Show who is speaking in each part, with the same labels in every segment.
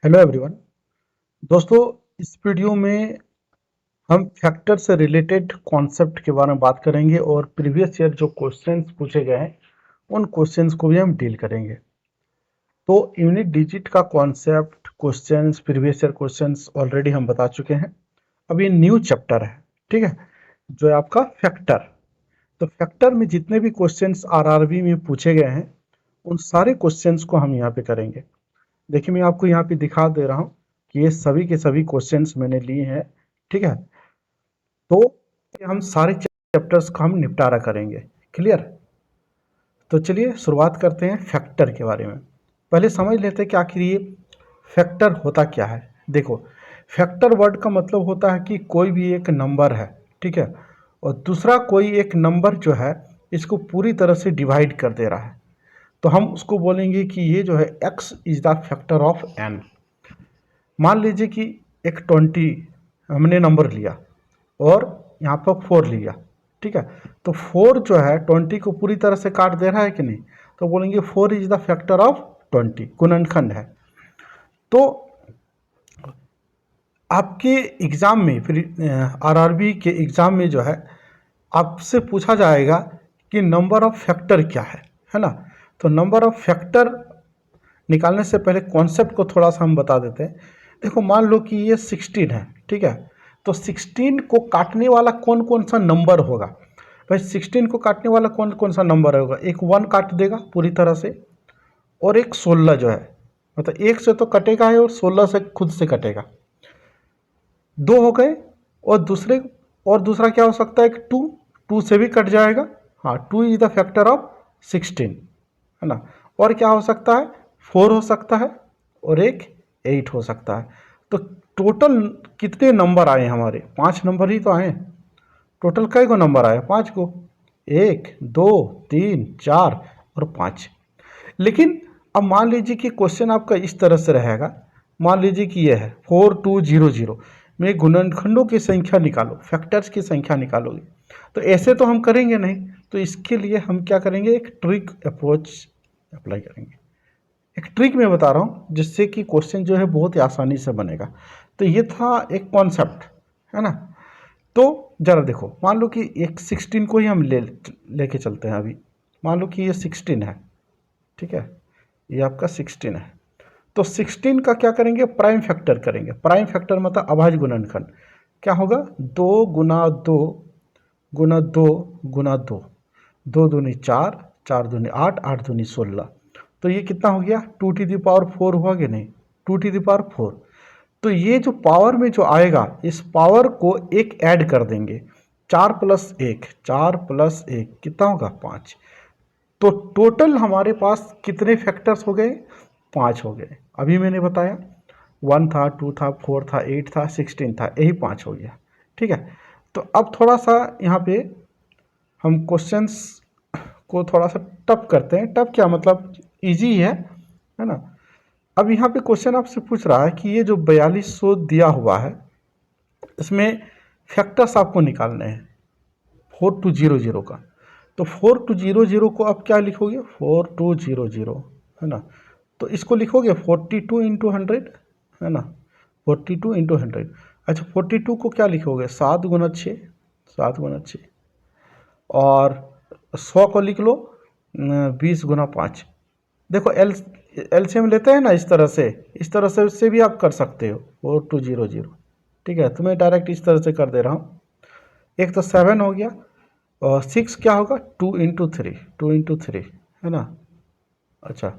Speaker 1: Hello everyone. दोस्तों, इस video में हम फैक्टर से रिलेटेड कॉन्सेप्ट के बारे में बात करेंगे और प्रीवियस ईयर जो क्वेश्चंस पूछे गए हैं उन क्वेश्चंस को भी हम डील करेंगे। तो यूनिट डिजिट का concept, questions, previous year questions already हम बता चुके हैं। अब ये न्यू चैप्टर है, ठीक है, जो है आपका फैक्टर। तो फैक्टर में जितने भी क्वेश्चंस आरआरबी में पूछे गए हैं उन सारे क्वेश्चंस को हम यहाँ पे करेंगे। देखिए, मैं आपको यहाँ पे दिखा दे रहा हूँ कि ये सभी के सभी क्वेश्चंस मैंने लिए हैं, ठीक है। तो हम सारे चैप्टर्स का हम निपटारा करेंगे। क्लियर? तो चलिए शुरुआत करते हैं फैक्टर के बारे में। पहले समझ लेते हैं कि आखिर ये फैक्टर होता क्या है। देखो, फैक्टर वर्ड का मतलब होता है कि कोई भी एक नंबर है, ठीक है, और दूसरा कोई एक नंबर जो है इसको पूरी तरह से डिवाइड कर दे रहा है। तो हम उसको बोलेंगे कि ये जो है x is the factor of n। मान लीजिए कि एक 20 हमने नंबर लिया और यहाँ पर 4 लिया, ठीक है। तो 4 जो है 20 को पूरी तरह से काट दे रहा है कि नहीं, तो बोलेंगे 4 इज द फैक्टर ऑफ 20, गुणनखंड है। तो आपके एग्ज़ाम में फिर आरआरबी के एग्ज़ाम में जो है आपसे पूछा जाएगा कि नंबर ऑफ फैक्टर क्या है ना। तो नंबर ऑफ फैक्टर निकालने से पहले कॉन्सेप्ट को थोड़ा सा हम बता देते हैं। देखो, मान लो कि ये 16 है, ठीक है। तो 16 को काटने वाला कौन कौन सा नंबर होगा? भाई 16 को काटने वाला कौन कौन सा नंबर होगा? एक 1 काट देगा पूरी तरह से, और एक 16 जो है, मतलब एक से तो कटेगा है और 16 से खुद से कटेगा। दो हो गए। और दूसरा क्या हो सकता है? एक 2, 2 से भी कट जाएगा। हाँ, 2 इज द फैक्टर ऑफ 16, है ना। और क्या हो सकता है? 4 हो सकता है और एक 8 हो सकता है। तो टोटल कितने नंबर आए हमारे? 5 नंबर ही तो आए। टोटल कई गो नंबर आए? 5 को। 1, 2, 3, 4 और 5। लेकिन अब मान लीजिए कि क्वेश्चन आपका इस तरह से रहेगा। मान लीजिए कि यह है 4200 में गुणनखंडों की संख्या निकालो, फैक्टर्स की संख्या निकालोगे। तो ऐसे तो हम करेंगे नहीं, तो इसके लिए हम क्या करेंगे? एक ट्रिक अप्रोच अप्लाई करेंगे। एक ट्रिक मैं बता रहा हूँ जिससे कि क्वेश्चन जो है बहुत ही आसानी से बनेगा। तो ये था एक कॉन्सेप्ट, है ना। तो जरा देखो, मान लो कि एक 16 को ही हम लेके चलते हैं अभी। मान लो कि ये 16 है, ठीक है, ये आपका 16 है। तो 16 का क्या करेंगे? प्राइम फैक्टर करेंगे। प्राइम फैक्टर मतलब अभाज्य गुणनखंड। क्या होगा? 2 गुना 2 गुना 2 गुना 2, 2 दूनी 4, 4 दूनी 8, 8 दूनी 16। तो ये कितना हो गया? 2 to the power 4 हुआ कि नहीं? 2 to the power 4। तो ये जो पावर में जो आएगा, इस पावर को एक ऐड कर देंगे। 4 प्लस 1, 4 प्लस 1 कितना होगा? 5। तो टोटल हमारे पास कितने फैक्टर्स हो गए? 5 हो गए। अभी मैंने बताया 1 था, 2 था, 4 था, 8 था, 16 था, यही 5 हो गया, ठीक है। तो अब थोड़ा सा यहाँ पे हम क्वेश्चंस को थोड़ा सा टफ करते हैं। टफ क्या मतलब? इजी है ना। अब यहाँ पे क्वेश्चन आपसे पूछ रहा है कि ये जो 4200 दिया हुआ है, इसमें फैक्टर्स आपको निकालने हैं 4200 का। तो 4200 को आप क्या लिखोगे? 4200, है ना। तो इसको लिखोगे 42 इंटू 100, है ना, 42 इंटू 100। अच्छा, 42 को क्या लिखोगे? 7 गुना 6, 7 गुना 6। और 100 को लिख लो 20 गुना 5। देखो, एलसीएम लेते हैं ना, इस तरह से उससे भी आप कर सकते हो 4200, ठीक है। तो मैं डायरेक्ट इस तरह से कर दे रहा हूँ। एक तो 7 हो गया, और 6 क्या होगा? 2 इंटू 3, 2 इंटू 3, है ना। अच्छा,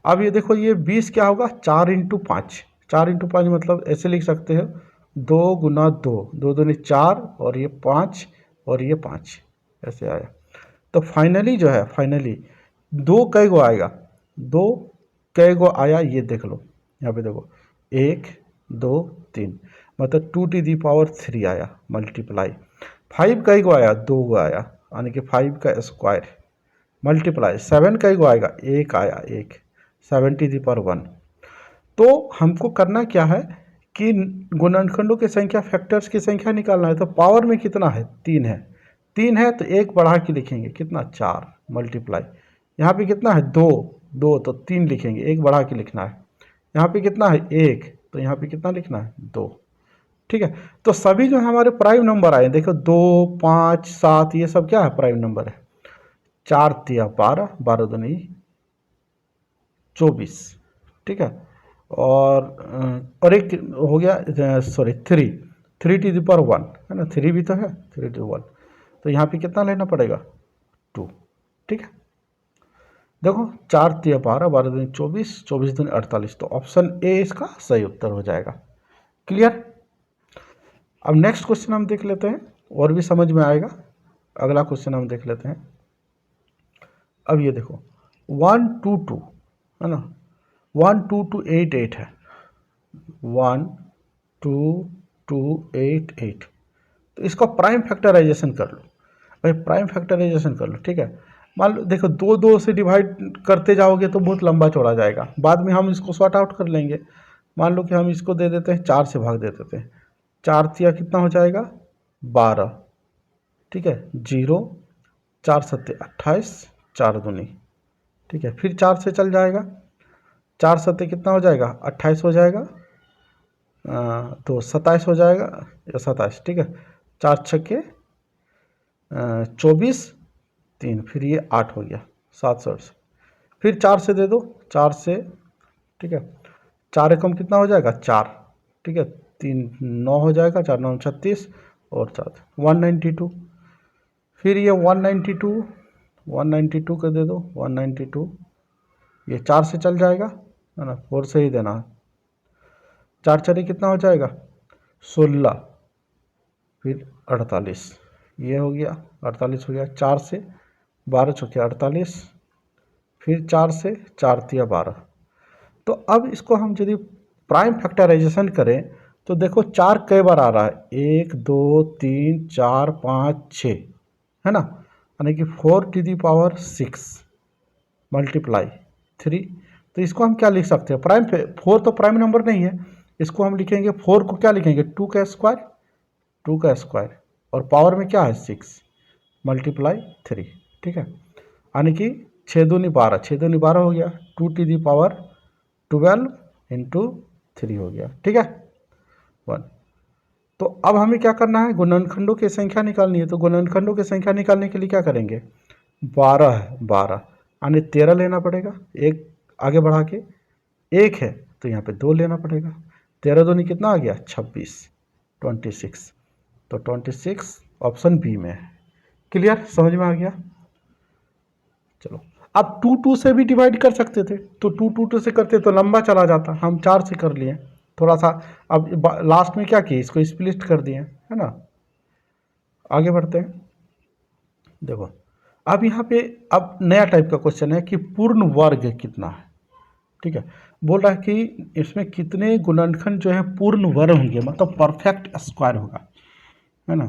Speaker 1: अब ये देखो, ये 20 क्या होगा? 4 इंटू 5, 4 इंटू 5 मतलब ऐसे लिख सकते हो 2 गुना 2, 2 दूनी 4, और ये 5, और ये 5, ऐसे आया। तो फाइनली जो है, फाइनली दो कई गो आएगा? दो कई गो आया, ये देख लो। यहाँ पे देखो, 1, 2, 3, मतलब 2 to the power 3 आया, मल्टीप्लाई। 5 कई गो आया? 2 गो आया, यानी कि 5 का स्क्वायर, मल्टीप्लाई। 7 कई गो आएगा? 1 आया, 1, 7 to the power 1। तो हमको करना क्या है कि गुणनखंडों की संख्या, फैक्टर्स की संख्या निकालना है। तो पावर में कितना है? 3 है। 3 है तो एक बढ़ा के लिखेंगे, कितना? 4, मल्टीप्लाई। यहाँ पे कितना है? 2, 2 तो 3 लिखेंगे, एक बढ़ा के लिखना है। यहाँ पे कितना है 1, तो यहाँ पे कितना लिखना है 2। ठीक है, तो सभी जो है हमारे प्राइम नंबर आए, देखो 2, 5, 7, ये सब क्या है प्राइम नंबर है। 4 तिया 12, 12 दूनी 24। ठीक है, और एक हो गया सॉरी 3 टू द पावर 1 है ना, 3 भी तो है, 3 टू 1, तो यहाँ पे कितना लेना पड़ेगा 2। ठीक है, देखो 4 तिया 12, 12 दूनी 24, 24 दूनी 48, तो ऑप्शन ए इसका सही उत्तर हो जाएगा। क्लियर। अब नेक्स्ट क्वेश्चन हम देख लेते हैं, और भी समझ में आएगा। अगला क्वेश्चन हम देख लेते हैं। अब ये देखो 1 2 2 है ना, 1 2 2 8 8 है, 1 2 2 8 8, तो इसका प्राइम फैक्टराइजेशन कर लो भाई, प्राइम फैक्टराइजेशन कर लो। ठीक है, मान लो देखो 2 2 से डिवाइड करते जाओगे तो बहुत लंबा चौड़ा जाएगा, बाद में हम इसको सॉर्ट आउट कर लेंगे। मान लो कि हम इसको दे देते हैं 4 से भाग दे देते हैं, 4 तिया कितना हो जाएगा 12। ठीक है, 0, 4 सत्ते 28, 4 दूनी। ठीक है, फिर 4 से चल जाएगा, 4 सत्ते कितना हो जाएगा 28 हो जाएगा, तो 27 हो जाएगा या 27। ठीक है, 4 छक्के 24, 3, फिर ये 8 हो गया, 7 फिर 4 से दे दो, 4 से। ठीक है, 4 एकम कितना हो जाएगा 4। ठीक है, 3 9 हो जाएगा, 4 9 36, और 4 192। फिर ये 192, 192 कर दे दो, 192, ये 4 से चल जाएगा है ना, 4 से ही देना है। 4 चले कितना हो जाएगा 16, फिर 48, ये हो गया 48 हो गया। 4 से 12 चौके 48, फिर 4 से 4 तिया 12। तो अब इसको हम यदि प्राइम फैक्टराइजेशन करें तो देखो 4 कई बार आ रहा है, 1 2 3 4 5 6 है ना, यानी कि 4 टू दी पावर 6 मल्टीप्लाई 3। तो इसको हम क्या लिख सकते हैं, प्राइम 4 तो प्राइम नंबर नहीं है, इसको हम लिखेंगे 4 को क्या लिखेंगे 2 का स्क्वायर, 2 का स्क्वायर, और पावर में क्या है 6 मल्टीप्लाई 3। ठीक है, यानी कि 6 दूनी 12, 6 दूनी 12 हो गया, 2 टू दी पावर 12 इंटू 3 हो गया। ठीक है 1। तो अब हमें क्या करना है, गुणनखंडों की संख्या निकालनी है, तो गुणनखंडों की संख्या निकालने के लिए क्या करेंगे, 12 है, 12 यानी 13 लेना पड़ेगा, एक आगे बढ़ा के, 1 है तो यहाँ पे 2 लेना पड़ेगा, 13 दूनी कितना आ गया 26, 26, तो 26 ऑप्शन बी में है। क्लियर, समझ में आ गया। चलो, अब 2 2 से भी डिवाइड कर सकते थे, तो 2 2 2 से करते तो लंबा चला जाता, हम 4 से कर लिए थोड़ा सा। अब लास्ट में क्या किए, इसको स्प्लिट कर दिए है ना। आगे बढ़ते हैं, देखो अब यहाँ पे अब नया टाइप का क्वेश्चन है कि पूर्ण वर्ग कितना है। ठीक है, बोल रहा है कि इसमें कितने गुणनखंड जो है पूर्ण वर्ग होंगे, मतलब परफेक्ट स्क्वायर होगा, है ना,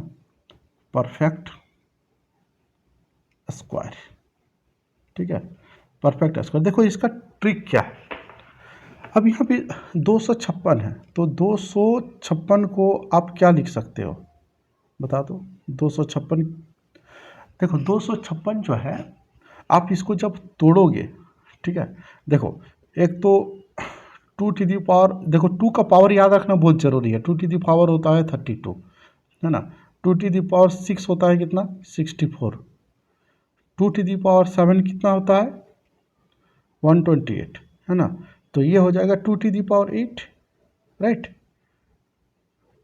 Speaker 1: परफेक्ट स्क्वायर। ठीक है, परफेक्ट स्क्वायर। देखो इसका ट्रिक क्या है, अब यहाँ पे 256 है, तो 256 को आप क्या लिख सकते हो बता दो। 256, देखो 256 जो है, आप इसको जब तोड़ोगे, ठीक है, देखो एक तो 2 टू दी पावर, देखो 2 का पावर याद रखना बहुत ज़रूरी है। 2 टू दी पावर होता है 32 है ना, 2 टू दी पावर 6 होता है कितना 64, 2 टू दी पावर 7 कितना होता है 128 है ना, तो ये हो जाएगा 2 to the power 8, right.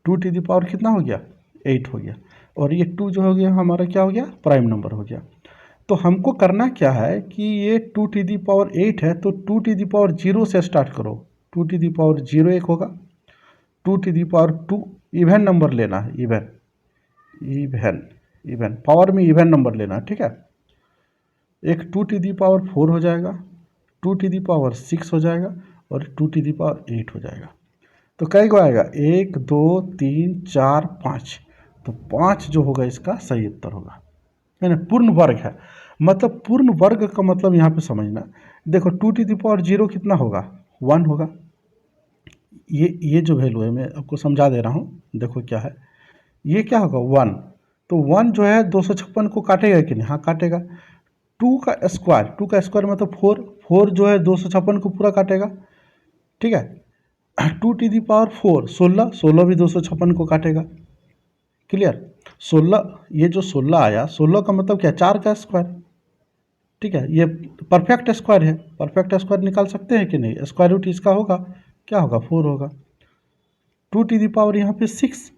Speaker 1: 2 to the power कितना हो गया 8 हो गया, और ये 2 जो हो गया हमारा क्या हो गया प्राइम नंबर हो गया। तो हमको करना क्या है कि ये 2 टू दी पावर 8 है, तो 2 टू दी पावर 0 से स्टार्ट करो, 2 टू दी पावर 0 एक होगा, 2 to the power 2 even number लेना है, इवन इवन इवन पावर में इवन नंबर लेना है। ठीक है, एक 2 टू दी पावर 4 हो जाएगा, 2 टू दी पावर 6 हो जाएगा, और 2 टू दी पावर 8 हो जाएगा। तो कई को आएगा 1 2 3 4 5, तो 5 जो होगा इसका सही उत्तर होगा, है ना। पूर्ण वर्ग है, मतलब पूर्ण वर्ग का मतलब यहाँ पे समझना, देखो 2 टू दी पावर 0 कितना होगा 1 होगा, ये जो वैल्यू है मैं आपको समझा दे रहा हूँ, देखो क्या है, ये क्या होगा 1, तो 1 जो है 256 को काटेगा कि नहीं, हाँ काटेगा। 2 का स्क्वायर, 2 का स्क्वायर मतलब 4, 4 जो है 256 को पूरा काटेगा, ठीक है। 2 to the power 4, 16, 16 भी 256 को काटेगा। क्लियर। 16, ये जो 16 आया, 16 का मतलब क्या, 4 का स्क्वायर। ठीक है, ये परफेक्ट स्क्वायर है। परफेक्ट स्क्वायर निकाल सकते हैं कि नहीं, स्क्वायर रूट इसका होगा, क्या होगा, 4 होगा। 2 to the power यहाँ पे 6,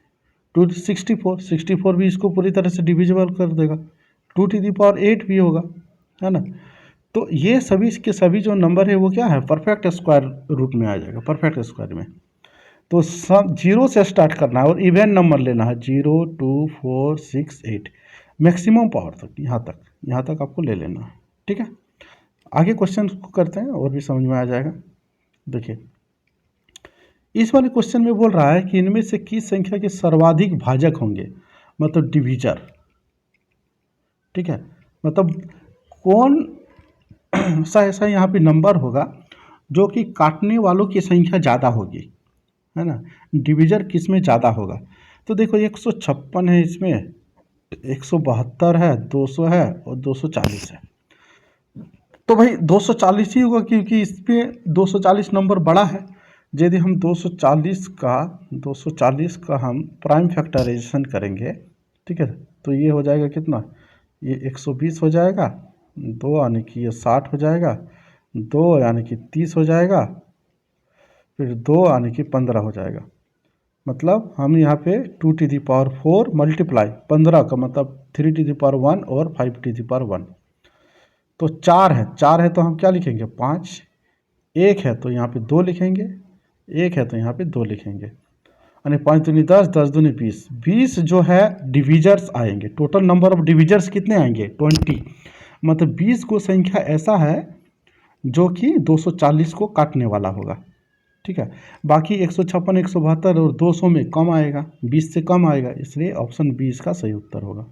Speaker 1: 2 64, 64 भी इसको पूरी तरह से डिविजिबल कर देगा। 2 to the power 8 भी होगा, है ना। तो ये सभी के सभी जो नंबर है वो क्या है, परफेक्ट स्क्वायर रूट में आ जाएगा, परफेक्ट स्क्वायर में। तो सब जीरो से स्टार्ट करना है और इवन नंबर लेना है, 0 2 4 6 8, मैक्सिमम पावर तक, यहाँ तक आपको ले लेना है। ठीक है, आगे क्वेश्चन को करते हैं और भी समझ में आ जाएगा। देखिए, इस वाले क्वेश्चन में बोल रहा है कि इनमें से किस संख्या के सर्वाधिक भाजक होंगे, मतलब डिवीजर। ठीक है, मतलब कौन सा ऐसा यहाँ पे नंबर होगा जो कि काटने वालों की संख्या ज़्यादा होगी, है ना। डिवीजर किस में ज़्यादा होगा, तो देखो 156 है, इसमें 172 है, 200 है और 240 है। तो भाई 240 ही होगा, क्योंकि इस पर 240 नंबर बड़ा है। यदि हम 240 का हम प्राइम फैक्टराइजेशन करेंगे, ठीक है, तो ये हो जाएगा कितना, ये 120 हो जाएगा, 2 यानी कि ये 60 हो जाएगा, 2 यानी कि 30 हो जाएगा, फिर 2 यानी कि 15 हो जाएगा। मतलब हम यहाँ पे 2 to the power 4 मल्टीप्लाई 15 का मतलब 3 to the power 1 और 5 to the power 1। तो 4 है तो हम क्या लिखेंगे, 5। 1 है तो यहाँ पे 2 लिखेंगे, 1 है तो यहाँ पे 2 लिखेंगे, यानी 5 दूनी 10, 10 दूनी 20, 20 जो है डिविजर्स आएंगे। टोटल नंबर ऑफ डिविजर्स कितने आएंगे, 20। मतलब 20 को संख्या ऐसा है जो कि 240 को काटने वाला होगा। ठीक है, बाकी 156, 172 और 200 में कम आएगा, 20 से कम आएगा, इसलिए ऑप्शन 20 का सही उत्तर होगा।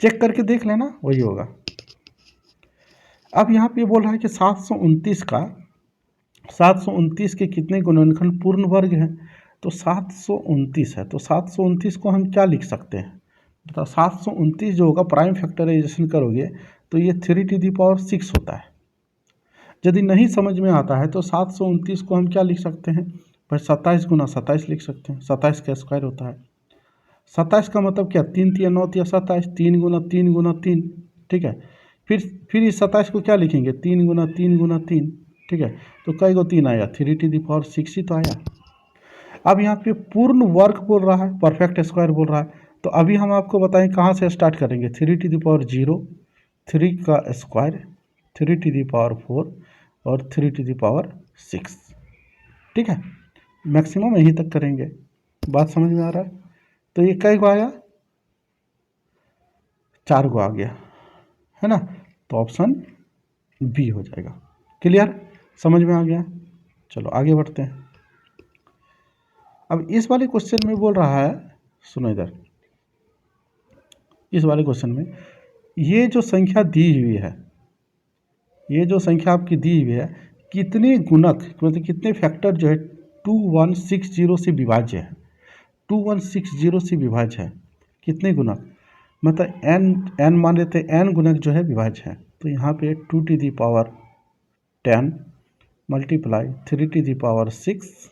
Speaker 1: चेक करके देख लेना, वही होगा। अब यहाँ पे बोल रहा है कि 729 के कितने गुणनखंड पूर्ण वर्ग हैं, तो 729 है, तो 729 को हम क्या लिख सकते हैं, तो 729 जो होगा प्राइम फैक्टराइजेशन करोगे तो ये 3 to the power 6 होता है। यदि नहीं समझ में आता है तो 729 को हम क्या लिख सकते हैं भाई, 27 गुना 27 लिख सकते हैं, 27 का स्क्वायर होता है। 27 का मतलब क्या, 3 3 9 27, 3 गुना 3 गुना 3। ठीक है, फिर इस 27 को क्या लिखेंगे, 3 गुना 3 गुना 3। ठीक है, तो कई को 3 आया, 3 to the power 6 ही तो आया। अब यहाँ पे पूर्ण वर्ग बोल रहा है, परफेक्ट स्क्वायर बोल रहा है, तो अभी हम आपको बताएं कहाँ से स्टार्ट करेंगे, 3 to the power 0, 3 का स्क्वायर, 3 to the power 4 और 3 to the power 6। ठीक है, मैक्सिमम यहीं तक करेंगे। बात समझ में आ रहा है, तो ये कई को आया, 4 को आ गया, है ना। तो ऑप्शन बी हो जाएगा। क्लियर, समझ में आ गया। चलो आगे बढ़ते हैं। अब इस वाले क्वेश्चन में बोल रहा है, सुनो इधर, इस वाले क्वेश्चन में ये जो संख्या दी हुई है, ये जो संख्या आपकी दी हुई है, कितने गुणक मतलब कितने फैक्टर जो है 2160 से विभाज्य है, 2160 से विभाज्य है, कितने गुणक, मतलब n मान लेते हैं, n गुणक जो है विभाज्य है। तो यहाँ पे 2 to the power 10 multiply 3 to the power 6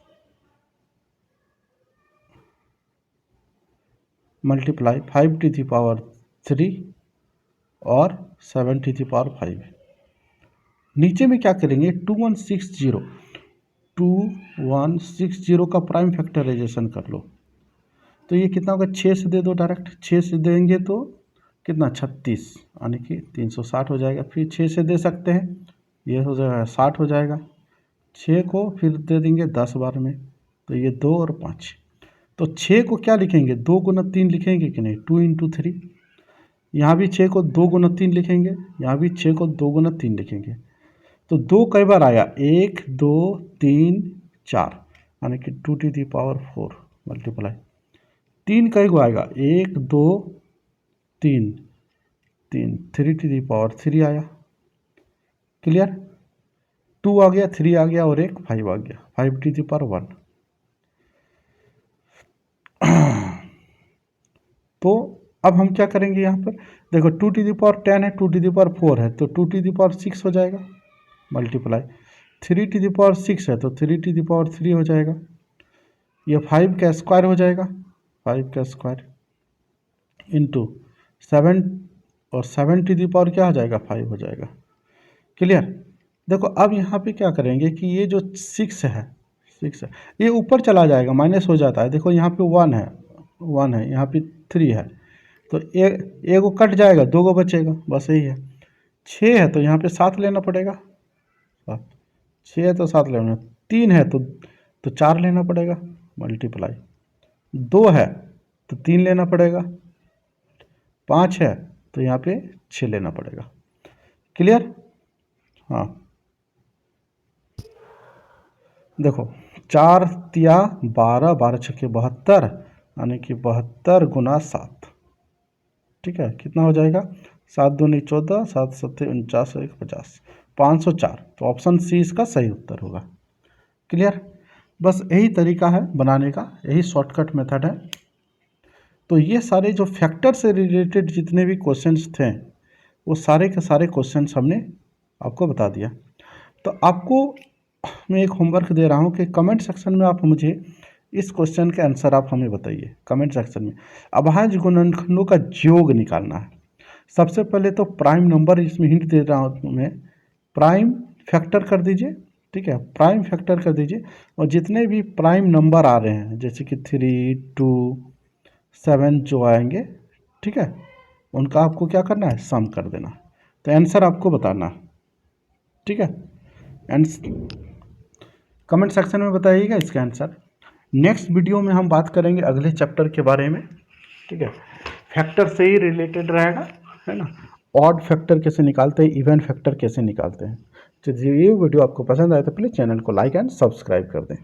Speaker 1: multiply 5 to the power 3 और 7 to the power 5। नीचे में क्या करेंगे, 2160 का प्राइम फैक्टराइजेशन कर लो, तो ये कितना होगा, 6 से दे दो डायरेक्ट, 6 से देंगे तो कितना, 36, यानी कि 360 हो जाएगा। फिर 6 से दे सकते हैं, ये हो जाएगा 60 हो जाएगा। 6 को फिर दे देंगे 10 बार में, तो ये 2 और 5, तो 6 को क्या लिखेंगे, 2 गुना 3 लिखेंगे कि नहीं, 2 into 3। यहाँ भी 6 को 2 गुना 3 लिखेंगे, यहाँ भी 6 को 2 गुना 3 लिखेंगे। तो 2 कई बार आया, 1 2 3 4, यानी कि 2 to the power 4 मल्टीप्लाई 3 कई को आएगा, 1 2 3 3, 3 to the power 3 आया। क्लियर, 2 आ गया, 3 आ गया और एक 5 आ गया, 5 to the power 1। तो अब हम क्या करेंगे, यहाँ पर देखो 2 to the power 10 है, 2 to the power 4 है, तो 2 to the power 6 हो जाएगा, मल्टीप्लाई 3 to the power 6 है तो 3 to the power 3 हो जाएगा। ये 5 का स्क्वायर हो जाएगा, 5 का स्क्वायर इंटू 7, और 7 to the power क्या हो जाएगा, 5 हो जाएगा। क्लियर। देखो अब यहाँ पे क्या करेंगे कि ये जो 6 है, 6 है, ये ऊपर चला जाएगा, माइनस हो जाता है। देखो यहाँ पे 1 है, 1 है, यहाँ पे 3 है, तो एक को कट जाएगा, 2 को बचेगा, बस यही है। 6 है तो यहाँ पे 7 लेना पड़ेगा, 7, 6 है तो 7 लेना, 3 है तो 4 लेना पड़ेगा, मल्टीप्लाई, 2 है तो 3 लेना पड़ेगा, 5 है तो यहाँ पे 6 लेना पड़ेगा। क्लियर। हाँ देखो 4 तिया 12, 12 छक्के 72, यानी कि 72 गुना 7, ठीक है, कितना हो जाएगा, 7 दूनी 14, 7 सत्ते 49, 1 50, 504। तो ऑप्शन सी इसका सही उत्तर होगा। क्लियर। बस यही तरीका है बनाने का, यही शॉर्टकट मेथड है। तो ये सारे जो फैक्टर से रिलेटेड जितने भी क्वेश्चंस थे वो सारे के सारे क्वेश्चंस हमने आपको बता दिया। तो आपको मैं एक होमवर्क दे रहा हूँ कि कमेंट सेक्शन में आप मुझे इस क्वेश्चन के आंसर आप हमें बताइए कमेंट सेक्शन में। अभाज्य गुणनखंडों का योग निकालना है। सबसे पहले तो प्राइम नंबर, इसमें हिंट दे रहा हूँ मैं, प्राइम फैक्टर कर दीजिए, ठीक है, प्राइम फैक्टर कर दीजिए, और जितने भी प्राइम नंबर आ रहे हैं जैसे कि 3, 2, 7 जो आएंगे, ठीक है, उनका आपको क्या करना है, सम कर देना। तो आंसर आपको बताना, ठीक है, एंड कमेंट सेक्शन में बताइएगा इसका आंसर। नेक्स्ट वीडियो में हम बात करेंगे अगले चैप्टर के बारे में, ठीक है, फैक्टर से ही रिलेटेड रहेगा, है ना, ऑड फैक्टर कैसे निकालते हैं, इवन फैक्टर कैसे निकालते हैं। तो ये वीडियो आपको पसंद आए तो प्लीज़ चैनल को लाइक एंड सब्सक्राइब कर दें।